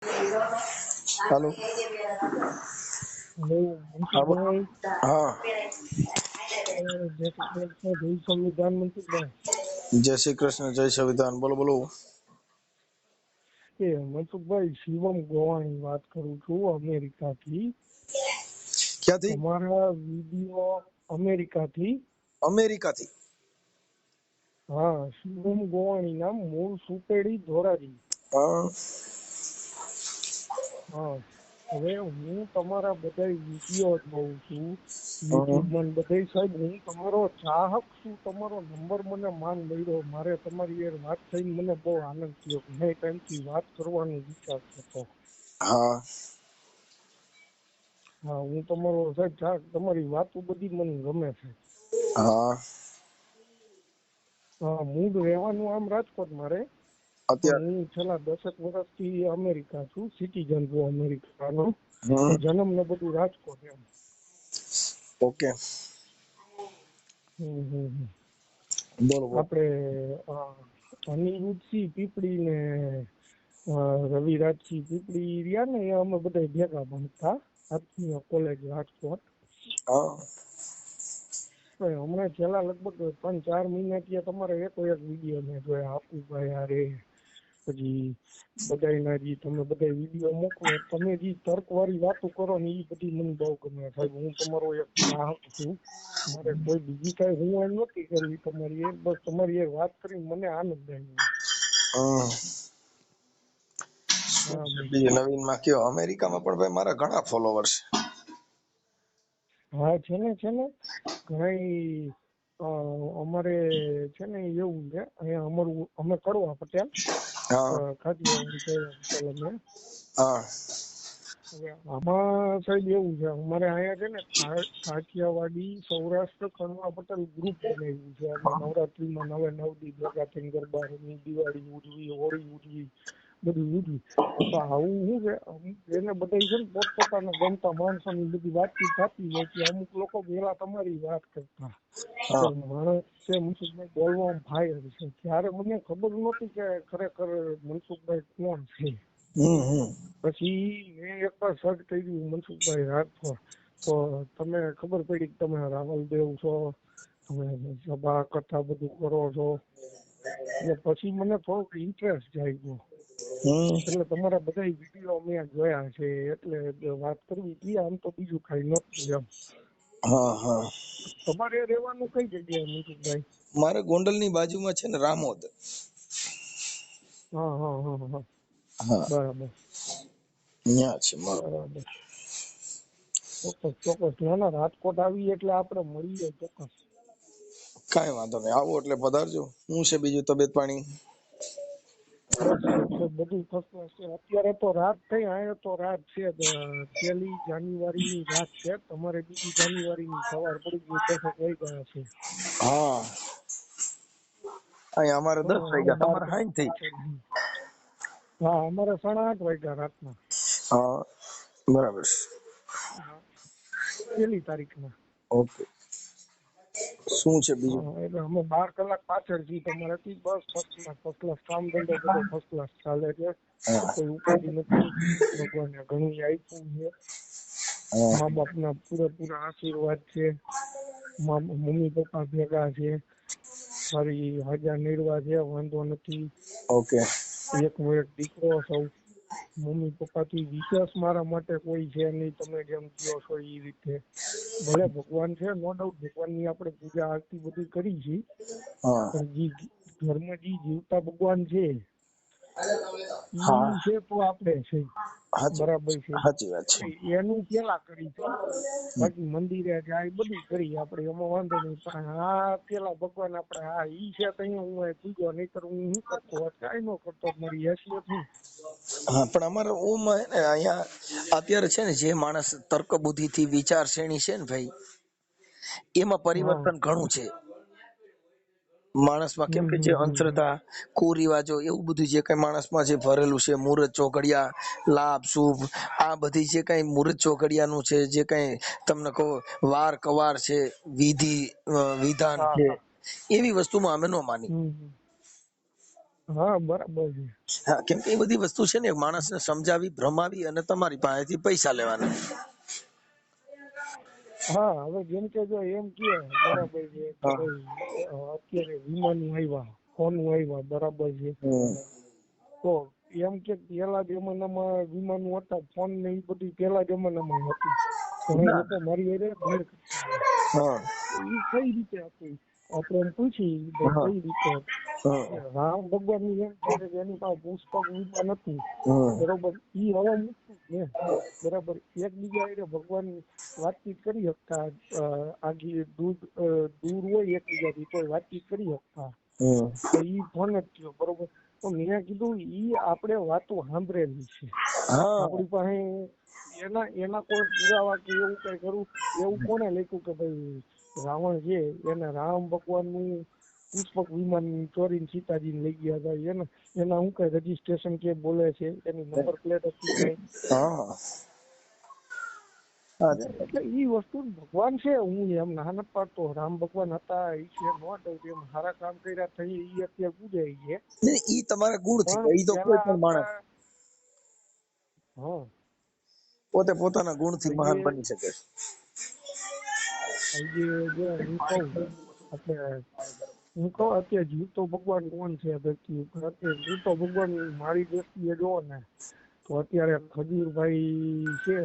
હાલો. Hello હા મનસુખભાઈ, હા. જય શ્રી કૃષ્ણ, જય સંવિધાન મનસુખભાઈ. જય શ્રી કૃષ્ણ, જય સંવિધાન. બોલો બોલો. એ મનસુખભાઈ શિવમ ગોવાણી વાત કરું છું અમેરિકાથી. ક્યાંથી? તમારા વિડીયો અમેરિકાથી. અમેરિકાથી? હા, શિવમ ગોવાણી નામ, મૂળ સુપેડી ધોરાજી. હા. હા, હવે હું તમારા બધા વિડીયો જોઉં છું હમ. યુટ્યુબમાં બધે. સાહેબ હું તમારો ચાહક છું, તમારો નંબર મને માન મળ્યો, મારે તમારી યાર વાત થઈને મને બહુ આનંદ થયો. ઘણા ટાઈમથી વાત કરવાનો વિચાર હતો. હા. હા, હું તમારો સાહેબ ચાહક, તમારી વાતો બધી મને ગમે છે. હા. હા, મૂળ રહેવાનું આમ રાજકોટ મારે, પણ અત્યારે. હું છેલ્લા 10 વર્ષથી અમેરિકા છું, સિટીઝન છું અમેરિકાનો. હમ. જન્મ ને બધું રાજકોટ એમ. ઓકે. બરોબર. આપડે અનિરુદ્ધસિંહ પીપળી ને રવિરાજસિંહ પીપળી રહ્યા ને, એ અમે બધા ભેગા ભણતા આત્મીય કોલેજ રાજકોટ. હા. હમણાં છેલ્લા લગભગ 3-4 મહિના થી તમારે એક વિડીયો મેં જોયા, આપુભાઈ હારે, પછી બધાના જે તમે બધા વિડીયો મોકલો, તમે જે તર્કવાળી વાતો કરો ને એ બધી મને બહુ ગમે. સાહેબ હું તમારો એક ચાહક છું. મારે કોઈ બીજી કઈ હું એમ નથી કરવી તમારી, બસ તમારી એ વાત કરીને મને આનંદ આવ્યો. હમ. શું હા છે ભાઈ. બીજું નવીનમાં કયો? અમેરિકામાં પણ ભાઈ મારા ઘણા ફોલોવર છે. હા, છે ને ઘણા. અમારે છે ને એવું છે અહીંયા, અમારું અમે કડવા પટેલ હા. કાઠિયાવાડી કડવા પટેલ અમે. હા. હવે આમાં સાહેબ એવું છે, અમારે અહીંયા છે ને કાઠિયાવાડી સૌરાષ્ટ્ર કડવા પટેલ ગ્રુપ બનાવ્યું છે. અમે નવરાત્રીમાં 9 દી ભેગા થઈને ગરબા રમી, દિવાળી ઉજવી, હોળી ઉજવી, બધું ઉજવી. તો આવું શું છે, એને બધા છે ને પોતપોતાના ગમતા માણસોની બધી વાતચીત થતી હોય છે. અમુક લોકો પેલા તમારી વાત કરતા કે હા. માણસ છે મનસુખભાઈ બોલવામાં ફાયર છે. ત્યારે મને ખબર નહોતી કે ખરેખર મનસુખભાઈ કોણ છે. હમ. હમ. પછી મેં એકવાર સર્ચ કર્યું મનસુખભાઈ રાઠોડ, તો તમે ખબર પડી કે તમે રાવલદેવ છો, તમે સભા કથા બધું કરો છો. એટલે પછી મને થોડોક ઇન્ટરેસ્ટ જાગ્યો. હમ. એટલે તમારા બધા વિડીયો મેં જોયા છે, એટલે વાત કરવી હતી. આમ તો બીજું કઈ નતું એમ. હા. હા. તમારે રહેવાનું કઈ જગ્યાએ મનસુખભાઈ? મારે ગોંડલની બાજુમાં છે ને રામોદ. હા હા હા હા. હા. બરાબર ત્યાં છે મારો. બરાબર. ચોક્કસ. ના રાજકોટ આવી એટલે આપડે મળીએ ચોક્કસ. કઈ વાંધો નહીં, આવો એટલે પધારજો. શું છે બીજું તબિયત પાણી? બસ બધું ફર્સ્ટ ક્લાસ છે. અત્યારે તો રાત થઈ, અહીંયા તો રાત છે, 1 જાન્યુઆરીની રાત છે. તમારે 2 જાન્યુઆરીની સવાર પડી ગઈ, 10 વાગ્યા છે. હા, અહીંયા અમારે 10 અમે વાગ્યા, 12 તમારે કલાક 60 થઈ. પાછળ છીએ. હા, અમારે 8:30 વાગ્યા રાતના. હા, બરાબર. હા, 1 તારીખના. ઓકે. શું છે બીજું? હા, એટલે અમે 12 કલાક પાછળ છીએ તમારાથી. બસ ફર્સ્ટ ક્લાસ કામ ધંધો બધો ફર્સ્ટ ક્લાસ ચાલે છે. હા. કોઈ ઉપાધિ નથી. ભગવાને ઘણું આપ્યું છે. હા. મા બાપના પૂરેપૂરા આશીર્વાદ છે. મમ્મી પપ્પા ભેગા છે. ફરી હાજા નિર્વાહ છે, વાંધો નથી. ઓકે. એક દીકરો સૌ. મમ્મી પપ્પાથી વિશેષ મારા માટે કોઈ છે નહીં. તમે જેમ કહો છો એ રીતે ભલે ભગવાન છે, નો ડાઉટ ભગવાનની આપણે પૂજા આરતી બધી કરી છે, હા. પણ જે ઘરમાં જે જીવતા ભગવાન છે હા, ઈ છે તો આપણે છે. બરાબર છે. સાચી વાત છે. એટલે એનું પેલા કરી છે. બાકી મંદિરે જાય બધું કરી આપણે, એમાં વાંધો નહીં. પણ આ પેલા ભગવાન આપણે ઈ છે તો હું પૂજો, નહીતર હું શું કરતો હોત? કાંઈ ન કરતો. મારી હેસિયત હું. હા, પણ અમારે ઓમ ને અહીંયા અત્યારે છે ને, જે માણસ તર્ક બુદ્ધિ થી વિચાર શ્રેણી છે ને ભાઈ, એમાં હા. પરિવર્તન ઘણું છે માણસમાં. કેમ કે જે હમ. અંધશ્રદ્ધા, કુરિવાજો, એવું બધું જે કઈ માણસમાં જે ભરેલું છે, મુહૂર્ત ચોઘડિયા, લાભ શુભ, આ બધી જે કઈ મુહૂર્ત ચોઘડિયાનું છે, જે કઈ તમને કહો વાર કવાર છે, વિધિ વિધાન હા છે, હા. એવી વસ્તુમાં અમે ન માની. હમ. હા બરાબર છે. હા, કેમ કે એ બધી વસ્તુ છે ને માણસને સમજાવી, ભ્રમાવી અને તમારી પાસેથી પૈસા લેવાના. હા હવે જેમ કે જો એમ કે બરાબર છે કે હા. ભાઈ અત્યારે વિમાન આવ્યા, ફોન આવ્યા, બરાબર છે. તો એમ કે પેલા જમાનામાં વિમાનો હતા, ફોન ને એ બધું પેલા જમાનામાં હતું. ઘણા ના. લોકો મારી હારે ભેળ કરતા હતા. હા. એ કઈ રીતે હતું આપણે એમ પૂછી ભાઈ હા. કઈ રીતે હા. કે રામ ભગવાન ની એમ છે કે એની પાસે પુષ્પક વિમાન હતું. હમ. બરોબર ઈ હવા મૂકતું જ ને બરાબર એકબીજા હારે ભગવાન વાતચીત કરી શકતા. આગી દૂર હોય એકબીજાથી તો વાતચીત કરી શકતા. હમ. તો ઈ ફોન જ થયો બરોબર. તો મેં કીધું ઈ આપણે વાતો સાંભળેલી છે. હા. આપણી પાસે એના કોઈ પુરાવા કે એવું કઈ કરું એવું કોને લખ્યું કે ભાઈ રાવણ છે એને રામ ભગવાન નું પુષ્પક વિમાન ચોરીને સીતાજીને લઈ ગયા હતા. એના શું કઈ રજીસ્ટ્રેશન કે બોલે છે, એની નંબર પ્લેટ હતી કઈ. હા. એટલે ઈ વસ્તુ ભગવાન છે. હું એમ ના નથી પાડતો, રામ ભગવાન હતા એ છે નો ડાઉટ, એમ સારા કામ કર્યા થઈ ઈ અત્યારે પૂજાય છે. ઈ તમારા ગુણ થી, પણ ઈ તો કોઈ પેલા પણ માણસ આપડા હા પોતે પોતાના ગુણ થી મહાન આજે બની શકે. આજે જો હું કહું આપણે હું કહું અત્યારે જીવતો ભગવાન કોણ છે વ્યક્તિ અત્યારે જીવતો ભગવાન મારી દ્રષ્ટિએ જોવો ને તો અત્યારે ખજૂરભાઈ છે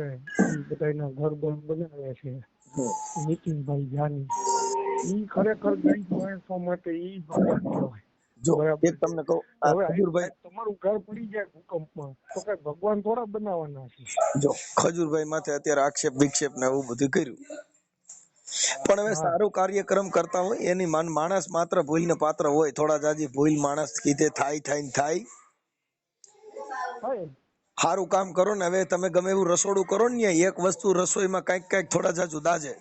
એ બધાના ઘર બનાવે છે. નીતિનભાઈ જાની ઈ ખરેખર ગરીબ માણસો માટે ઈ ભગવાન કહેવાય. જો બરાબર એક છે. તમને કહું, આ હવે ખજૂરભાઈ, તમારું ઘર પડી જાય ભૂકંપમાં તો કઈ ભગવાન થોડા બનાવવાના છે. જો ખજૂરભાઈ માથે અત્યારે આક્ષેપ વિક્ષેપ ને એવું બધું કર્યું, પણ હવે હા સારું કાર્યક્રમ કરતા હોય એની માણસ માત્ર ભૂલ ને પાત્ર હોય. થોડા જાજી ભૂલ માણસ કીધે થાય. થાય સારું કામ કરો ને, હવે તમે ગમે એવું રસોડું કરો ને એક વસ્તુ રસોઈમાં કઈક થોડા જાજુ દાજે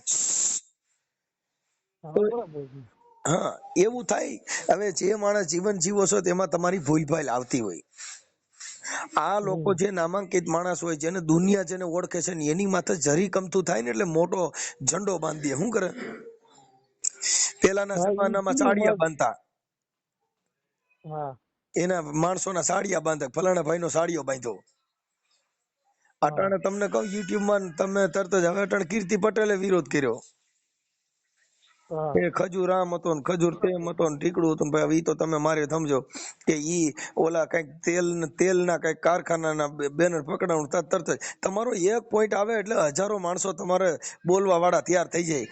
હા તો બરાબર છે. હા એવું થાય. હવે જે માણસ જીવન જીવો છો તેમાં તમારી ભૂલ ભાલ આવતી હોય. આ લોકો હમ જે નામાંકિત માણસ હોય, જેને દુનિયા જેને ઓળખે છે ને એની માથે જરી કમતું થાય ને એટલે મોટો ઝંડો બાંધી દે. શું કરે? પેલાના હા ઈ જમાનામાં ઈ સાડિયા બાંધતા, હા એના માણસોના સાડિયા બાંધે, ફલાણા ભાઈ નો સાડિયો બાંધ્યો. હા અટાણે તમને કહું યુટ્યુબમાં તમે તરત જ, હવે અટાણે કીર્તિ પટેલે વિરોધ કર્યો હા કે ખજૂર આમ હતો ને ખજૂર તેમ હતો ને ઠીકડું હતું. ભાઈ ઈ તો તમે મારે સમજો કે ઈ ઓલા કઈક તેલના કઈક કારખાનાના બેનર પકડાવું તરત જ તમારો એક પોઈન્ટ આવે એટલે હજારો માણસો તમારે બોલવા વાળા તૈયાર થઈ જાય.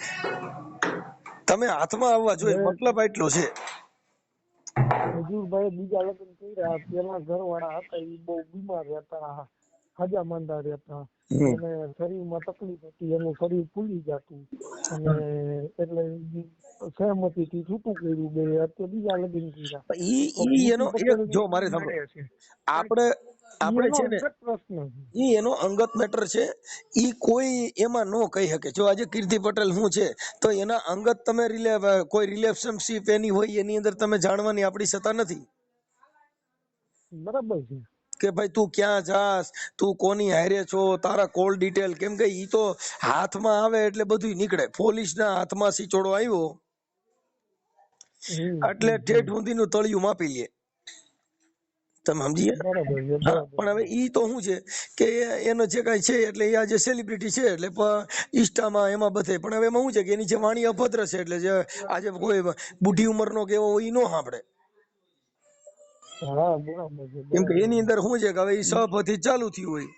તમે હાથમાં આવવા જોઈએ, હવે મતલબ એટલો છે. ખજૂરભાઈ બીજા લગ્ન કર્યા, પેલા ઘરવાળા હતા એ બહુ બીમાર રહેતા, હાજા માંદા રહેતા, હમ. એને શરીરમાં તકલીફ હતી, એનું શરીર ફૂલી જતું અને એટલે સહમતીથી છૂટું કર્યું. બે અત્યારે બીજા લગ્ન કર્યા. તો ઈ એનો કીર્તિ એક, પટેલ જો ની મારે ઈ સાંભળો, લડે છે પણ આપણે ઈ આપણે એનો છે ને અંગત પ્રશ્ન છે. ઈ એનો અંગત મેટર છે. ઈ કોઈ એમાં નો કહી શકે. જો આજે કીર્તિ પટેલ શું છે તો એના અંગત તમે કોઈ રિલેશનશીપ એની હોય એની અંદર તમે જાણવાની આપણી સત્તા નથી બરાબર છે. કે ભાઈ તું ક્યાં જાસ, તું કોની હારે છો, તારા કોલ ડિટેલ, કેમ કે ઈ તો હાથમાં આવે એટલે બધું નીકળે. પોલીસના હાથમાં સિચોડો આવ્યો એટલે ઠેઠ સુધીનું તળિયું માપી લે. તમે સમજી ગયા? બરાબર છે. હા, બરાબર પણ હવે છે. ઈ તો શું છે કે એનો જે કઈ છે એટલે એ આજે સેલિબ્રિટી છે એટલે ઇન્સ્ટામાં એમાં બધે. પણ હવે એમાં શું છે કે એની જે વાણી અભદ્ર છે એટલે જે આજે કોઈ બુઢી ઉંમરનો કે એવો ઈ નો સાંભળે. હા બરાબર છે. કેમ કે બરાબર એની અંદર શું છે કે હવે ઈ છે. સહપથી ચાલુ થયું હોય.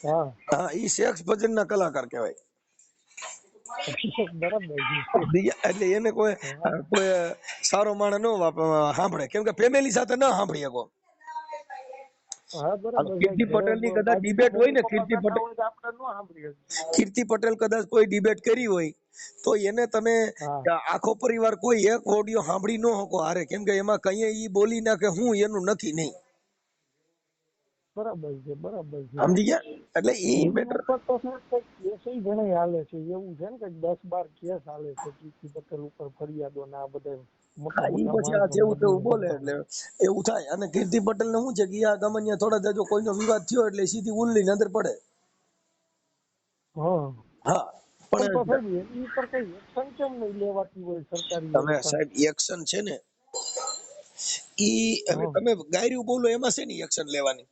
હા હા, ઈ સેક્સ ભજનના કલાકાર કહેવાય. બરાબર છે. એટલે એને કોઈ હા કોઈ સારો માણસ નો સાંભળે, કેમ કે ફેમિલી સાથે ના સાંભળી શકો. હા બરાબર છે. કીર્તિ ઘરે પટેલ ની કદાચ બાજુમાં ડિબેટ હોય મમ્મી ને, પપ્પા બેઠા હોય તો આપણે ન સાંભળીએ. કીર્તિ પટેલ કદાચ કોઈ ડિબેટ કરી હોય તો એને તમે હા આખો પરિવાર કોઈ એક ઓડિયો સાંભળી ન શકો હારે, કેમ કે એમાં કઈ ઈ બોલી નાખે હું એનું નથી નહીં. બરાબર છે. બરાબર છે. સમજી ગયા? એટલે ઈ એની મેટર. ઉપર તો શું કઈક કેસ ઘણા હાલે છે એવું છે ને, કઈક 10-12 કેસ હાલે છે કીર્તિ પટેલ ઉપર ફરિયાદો ને આ બધા મોટા હા, ઈ મોટા પછી આ માણસો જેવું તેવું મર્ડર બોલે કરતા એટલે હોય. એવું થાય. અને કીર્તિ પટેલ ને શું છે કે આ ગમે થોડા જાજો કોઈનો વિવાદ થયો એટલે સીધી ઉલ્લી નજર પડે. હા હા, પણ પણ તો સાહેબ એની ઉપર કઈ એક્શન કેમ નહીં લેવાતી હોય સરકારી તમે એક્શન? સાહેબ એક્શન છે ને, ઈ હવે હા તમે ગાયરું બોલો એમાં શેની એક્શન લેવાની?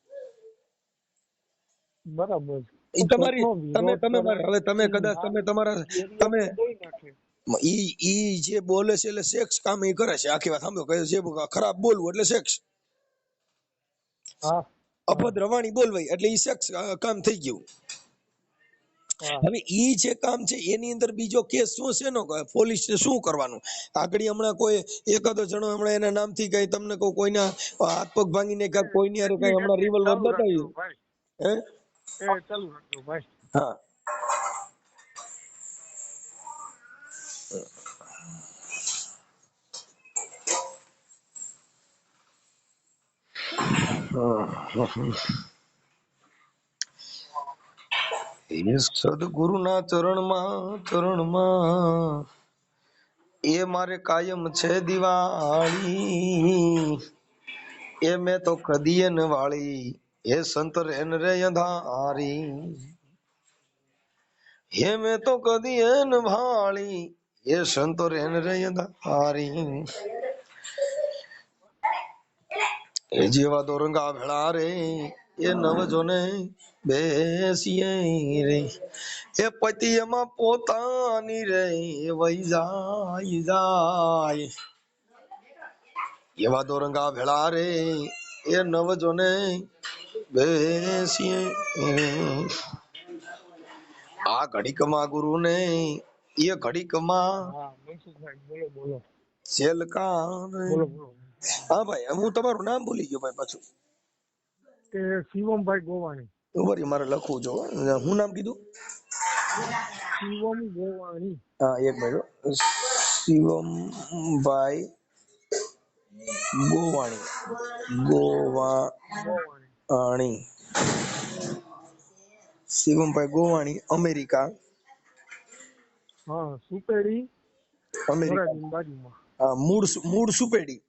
બરાબર ઈ પણ તમારી કોકનો તમે વિરોધ તમે કરે હવે તમે ઈ કદાચ ના તમે તમારા તમે એરિયામાં બોલી નાખે. ઈ જે બોલે છે એટલે સેક્સ કામ ઈ કરે છે. આખી વાત સાંભળો, કહે છે ખરાબ બોલવું એટલે સેક્સ, હા હા અભદ્ર વાણી બોલવાય એટલે ઈ સેક્સ કામ થઈ ગયું. હા હવે ઈ જે કામ છે એની અંદર બીજો કેસ શું છે નો પોલીસ શું કરવાનું? આગળ હમણાં કોઈ એકાદો જણો હમણાં એના નામથી કઈ તમને કહું કોઈના હાથ પગ ભાંગીને કોઈની હારે કઈ હમણાં એક રિવોલ્વર ચાલુ રાખજો બતાવ્યું ભાઈ, હે? ચાલુ રાખજો ભાઈ. હા એ સદગુરુના ચરણમાં એ મારે કાયમ છે દિવાળી, એ મેં તો કદીએ ન વાળી, એ સંત રેન રે અંધારી, એ મેં તો કદીએ ન વાળી, એ સંત રેન રે અંધારી, એ જેવા દોરંગા ભેળા રે, એ નવજોને બેસીએ રે, એ પતિ એમાં પોતાની રે વહી જાય, એવા દોરંગા ભેળા રે, એ નવજોને બેસીએ રે, આ ઘડીકમાં ગુરુ ને એ ઘડીકમાં હા મનસુખભાઈ બોલો બોલો છેલકા રે. બોલો બોલો. હા ભાઈ, હું તમારું નામ ભૂલી ગયો ભાઈ પાછું. તે શિવમભાઈ ગોવાણી. ઉભા મારે લખવું જો. હું નામ કીધું? શિવમ ગોવાણી. હા એક મિનિટ. શિવમભાઈ ગોવાણી. ગોવાણી. ગોવાણી. શિવમભાઈ ગોવાણી, અમેરિકા. હા સુપેડી અમેરિકા. ધોરાજીની બાજુમાં. હા, મૂળ મૂળ સુપેડી.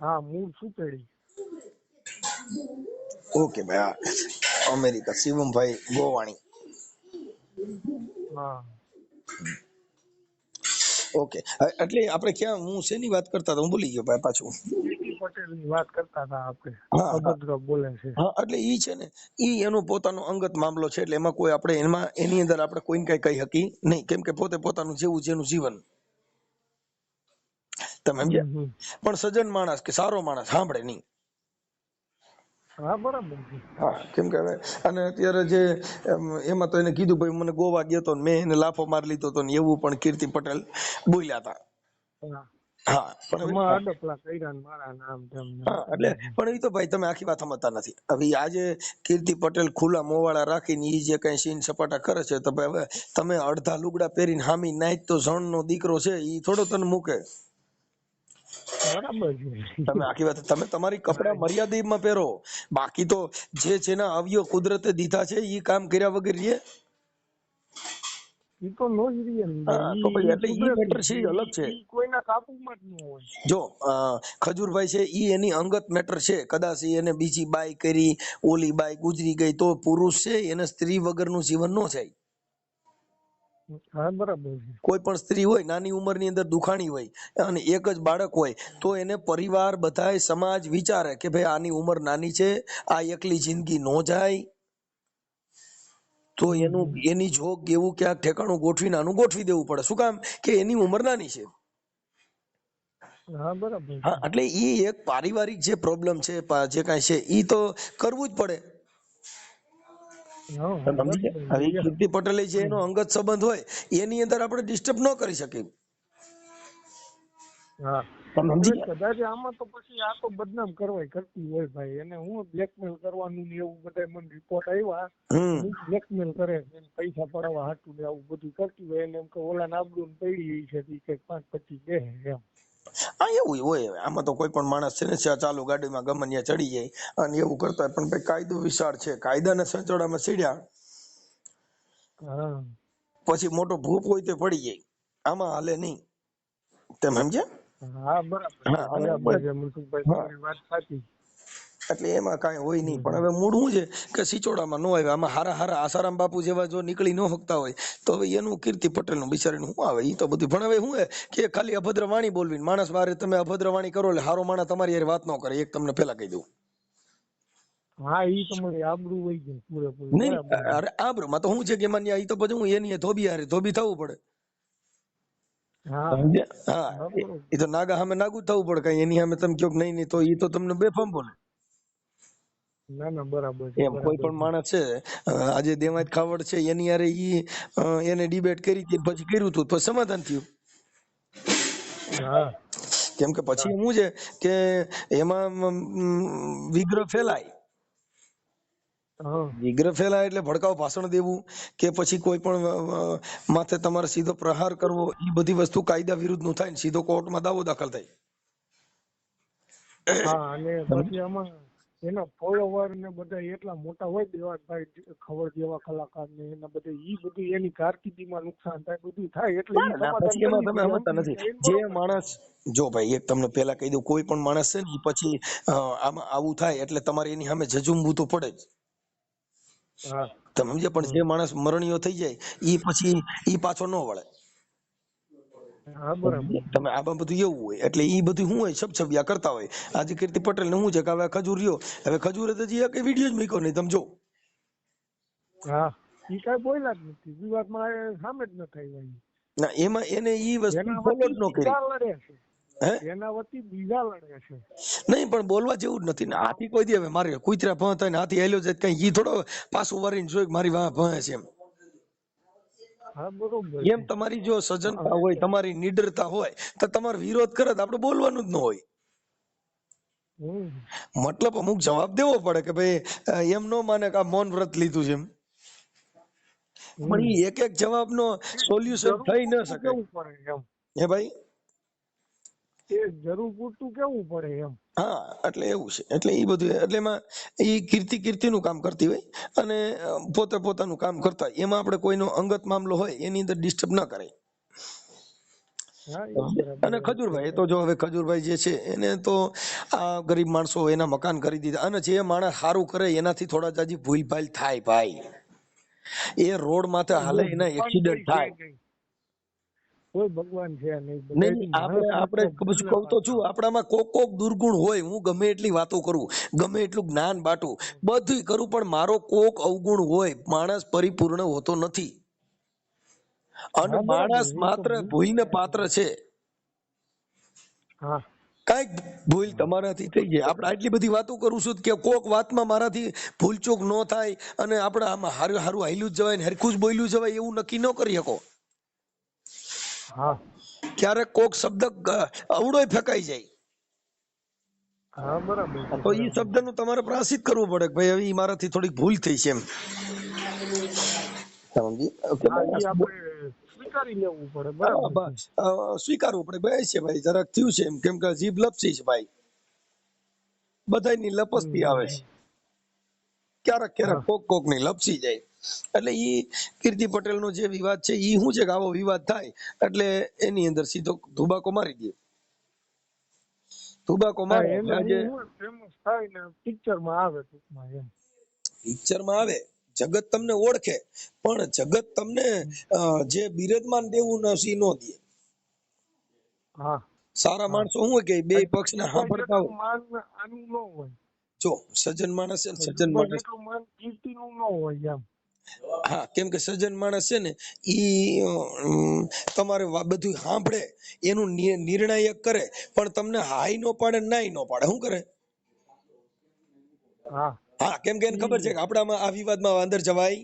હા મૂળ સુપેડી. ઓકે ભાઈ, હા અમેરિકા. શિવમભાઈ ગોવાણી. હા ઓકે, એટલે આપણે ક્યાં, હું શેની વાત કરતા હતા હું ભૂલી ગયો ભાઈ પાછું. કીર્તિ પટેલ ની વાત કરતા હતા આપણે. હા હા અભદ્ર બોલે છે. હા, એટલે ઈ છે ને, ઈ એનો પોતાનો અંગત મામલો છે, એટલે એમાં કોઈ આપણે એની અંદર આપણે કોઈને કઈ કહી શકી નહીં, કેમ કે પોતે પોતાનું જેવું જેનું જીવન. તમે સમજ્યા? હમ. પણ સજ્જન માણસ કે સારો માણસ સાંભળે નહીં. હા બરાબર છે. હા, કેમ કે હવે અને અત્યારે જે એમાં તો એને કીધું ભાઈ મને ગોવા ગયો તો મેં એને લાફો મારી લીધો હતો ને એવું પણ કીર્તિ પટેલ બોલ્યા હતા. હા હા પણ હવે એમાં અડપલા કર્યા ને મારા નામ તેમ હા એટલે પણ એ તો ભાઈ તમે આખી વાત સમજતા નથી. હવે આજે કીર્તિ પટેલ ખુલ્લા મોવાળા રાખીને ઈ જે કઈ સીન સપાટા કરે છે, તો ભાઈ હવે તમે અડધા લુગડા પહેરીને હામી નાઈટ તો ઝણનો દીકરો છે ઈ થોડો તને મૂકે. બરાબર છે. તમે આખી વાત તમે તમારી કપડા મર્યાદિતમાં પહેરો, બાકી તો જે જેના અવયવ કુદરતે દીધા છે ઈ કામ કર્યા વગર રે. ઈ તો નો જ રીએ ને. હા તો ભાઈ એટલે ઈ કુદરતી મેટર છે, છે. ઈ અલગ છે. ઈ કોઈના કાબુમાં જ ન હોય. જો ખજૂરભાઈ છે ઈ એની અંગત મેટર છે, કદાચ એને બીજી બાઈ કરી, ઓલી બાઈ ગુજરી ગઈ તો પુરુષ છે એને સ્ત્રી વગરનું જીવન ન જાય. હા બરાબર છે. કોઈ પણ સ્ત્રી હોય નાની ઉંમરની અંદર દુખાણી હોય અને એક જ બાળક હોય તો એને પરિવાર બધાય સમાજ વિચારે કે ભાઈ આની ઉંમર નાની છે, આ એકલી જિંદગી નો જાય, તો એની જોગ એવું ક્યાંક ઠેકાણું ગોઠવીને આનું ગોઠવી દેવું પડે. શું કામ? કે એની ઉંમર નાની છે. હા બરાબર છે. હા એટલે ઈ એક પારિવારિક જે પ્રોબ્લેમ છે, જે કાંઈ છે ઈ તો કરવું જ પડે. હા તમે સમજી બરાબર ગયા? હવે છે. કીર્તિ પટેલે જે એનો અંગત સંબંધ હોય એની અંદર આપણે ડિસ્ટર્બ ન કરી શકીએ. હા તમે એટલે સમજી ગયા? કદાચ આમાં તો પછી આ તો બદનામ કરવાય કરતી હોય ભાઈ, એને હું બ્લેકમેલ કરવાનું ને એવું બધા મને રિપોર્ટ આવ્યા. હું બ્લેકમેલ કરે છે, પૈસા પડાવવા હાટું ને આવું બધું કરતી હોય, એને એમ કે ઓલા નાબડું પડી છે કે 5-25 દે એમ. હા એવું હોય. આમાં તો કોઈ પણ માણસ છે ને ચાલુ ગાડીમાં ગમે ત્યાં ચડી જાય અને એવું કરતા હોય, પણ ભાઈ કાયદો વિશાળ છે, કાયદાના સંચોડામાં ચડ્યા હા પછી મોટો ભૂપ હોય તે પડી જાય. આમાં હાલે નહીં. તમે સમજ્યા? હા બરાબર છે. હા અને બરાબર છે મનસુખભાઈ, હા તમારી વાત સાચી. એટલે એમાં કાંઈ હોય નહીં. પણ હમ. હવે મૂળ શું છે કે સિચોડામાં ન આવે. આમાં હારા હારા આસારામ બાપુ જેવા જો નીકળી ન શકતા હોય તો હવે એનું કીર્તિ પટેલ નું બિચારીનું શું આવે? એ તો બધું. પણ હવે શું હે કે ખાલી અભદ્ર વાણી બોલવી, માણસ વારે તમે અભદ્ર વાણી કરો એટલે હારો માણસ તમારી યાર વાત ન કરે. એક તમને પેલા કહી દઉં. હા ઈ તમારી આબરૂ વહી ગઈ પૂરેપૂરી. નહીં બરાબર છે. અરે આબરૂમાં તો શું છે કે માન્ય એ તો પછી હું એની ધોબી હારે ધોબી થવું પડે. હા સમજ્યા? હા, હા બરોબર. એ તો નાગા સામે નાગું જ થવું પડે. કઈ એની સામે તમે કહો કે નહીં નહીં તો એ તો તમને બેફામ બોલે. ના ના બરાબર છે એમ કોઈ બરાબર પણ છે. માણસ છે આજે દેવાય ખાવડ છે એની યારે એને ડિબેટ કરી હતી, પછી કર્યું હતું તો સમાધાન થયું. હા કેમ કે પછી શું છે કે એમાં વિગ્રહ ફેલાય. હા વિગ્રહ ફેલાય એટલે ભડકાવ ભાષણ દેવું કે પછી કોઈ પણ માથે તમારે સીધો પ્રહાર કરવો, એ બધી વસ્તુ કાયદા વિરુદ્ધ નું થાય ને સીધો કોર્ટમાં દાવો દાખલ થાય. હા અને પછી આમાં એના ફોલોવર ને બધા એટલા મોટા હોય, દેવાભાઈ ખબર જેવા કલાકાર ને એના બધા ઈ બધું એની કારકિર્દીમાં નુકસાન થાય, બધું થાય એટલે ઈ ના સમાધાન પછી એમાં કરવી તમે પડે. સમજતા એમ નથી. ઈ જે બરોબર છે. માણસ જો ભાઈ એક તમને પેલા કહી દઉં, કોઈ પણ માણસ છે ને ઈ પછી આમાં આવું થાય એટલે તમારે એની સામે જજુમવું તો પડે જ. હા તમે સમજ્યા? પણ જે માણસ મરણીયો થઈ જાય ઈ પછી ઈ પાછો ન વળે. હા બરાબર છે. તમે આમાં બધું એવું હોય એટલે ઈ બધું શું હોય, છબછબિયા કરતા હોય. આજે કીર્તિ પટેલ ને શું છે કે હવે ખજૂર રહ્યો, હવે ખજૂરે તો જે કઈ વિડીયો જ મૂક્યો નહીં. તમે જો હા ઈ કઈ બોલ્યા જ નથી, વિવાદમાં સામે જ ન થાય ભાઈ. ના, એમાં એને ઈ વસ્તુ એના ફોલો વતી જ ન કરી. બીજા લડે છે. હે એના વતી બીજા લડે છે. નહીં પણ બોલવા જેવું જ નથી ને. હાથી કોઈ દી હવે મારે કુતરા ભં થાય ને હાથી હેલ્યો જાય કઈ ઈ થોડો પાછું વારીને જોઈ કે મારી વાહ ભં છે એમ. હા બરોબર એમ છે. તમારી જો હા સજ્જનતા હોય, તમારી નિડરતા હોય તો તમારો વિરોધ કરે તો આપણે બોલવાનું જ ન હોય. હમ મતલબ અમુક જવાબ દેવો પડે કે ભાઈ એમ નો માને કે આ મૌન વ્રત લીધું છે એમ. પણ હમ ઈ એક એક જવાબનો સોલ્યુશન જરૂર થઈ ન પૂરતું શકે. કેવું પડે એમ. હે ભાઈ? એ જરૂર પૂરતું કેવું પડે એમ. હા એટલે એવું છે. એટલે એ બધું એટલે એમાં એ કીર્તિનું કામ કરતી હોય અને પોતે પોતાનું કામ કરતા હોય. એમાં આપણે કોઈનો અંગત મામલો હોય એની અંદર ડિસ્ટર્બ ના કરાય. હા એ બરાબર અને વાત છે. ખજૂરભાઈ એ તો જો હવે ખજૂરભાઈ જે છે એને તો આ ગરીબ માણસો એના મકાન કરી દીધા. અને જે માણસ સારું કરે એનાથી થોડા જાજી ભૂલ ભાલ થાય ભાઈ. એ રોડ માથે હાલે કોઈ એના ભગવાન એક્સિડન્ટ કોઈ છે થાય. નહીં. કોઈ ભગવાન છે નહીં. નહીં બધાયથી માણસ આપણે માત્ર પછી ભૂલને કહું તો પાત્ર. છું, આપણામાં કોક દુર્ગુણ હોય. હું ગમે એટલી વાતો કરું, ગમે એટલું જ્ઞાન બાટું, બધું કરું, પણ મારો કોક અવગુણ હોય. માણસ પરિપૂર્ણ હોતો નથી અને હા બરાબર માણસ એ તો માત્ર ભૂલ ભૂલને થયા પાત્ર કરે. છે. હા કઈક ભૂલ તમારાથી થઈ જાય. આપણે આટલી બધી વાતો કરું છું કે કોક વાતમાં મારાથી ભૂલચૂક ન થાય અને આપણે આમાં હારું હારું હાલ્યું જ જવાય ને હરખું જ બોલ્યું જવાય એવું નક્કી ન કરી શકો. હા ક્યારેક કોક શબ્દ અવળોય ફેંકાઈ જાય હા બરાબર છે તો ઈ બરાબર છે. શબ્દનું તમારે પ્રાયશ્ચિત કરવું પડે કે ભાઈ હવે ઈ મારાથી થોડીક ભૂલ થઈ છે એમ. સમજી? કે હા માણસ ઈ આપણે સ્વીકારી લેવું પડે. બરાબર છે. સ્વીકારવું પડે ભાઈ છે ભાઈ જરાક થયું છે એમ. કેમ કે જીભ લપસી છે ભાઈ, બધાયની લપસતી આવે છે. ક્યારેક ક્યારેક હા કોક ની લપસી જાય. એટલે ઈ કીર્તિ પટેલ નો જે વિવાદ છે ઈ શું છે કે આવો વિવાદ થાય એટલે એની અંદર સીધો ધુબાકો મારી દે. ધુબાકો હા મારે એને એટલે આજે હું ફેમસ થાય ને પિક્ચરમાં આવે ટૂંકમાં એમ. પિક્ચરમાં આવે, જગત તમને ઓળખે, પણ જગત તમને જે બિરદમાન દેવું નથી નો દે. હા સારા હા માણસો શું હોય કે બે પક્ષને ખજૂરભાઈ સાંભળતા જેટલું હોય. માન આનું ન હોય. જો સજ્જન માણસ છે ને, સજ્જન ખજૂરભાઈ માણસ, જેટલું માન કીર્તિનું ન હોય એમ. હા કેમ કે સજ્જન માણસ છે ને ઈ તમારે બધું સાંભળે, એનું નિર્ણાયક કરે, પણ તમને હાઈ નો પાડે નાઈ નો પાડે. શું કરે? હા હા કેમ કે એને ખબર છે ઈ કે આપણામાં આ વિવાદમાં અંદર જવાય.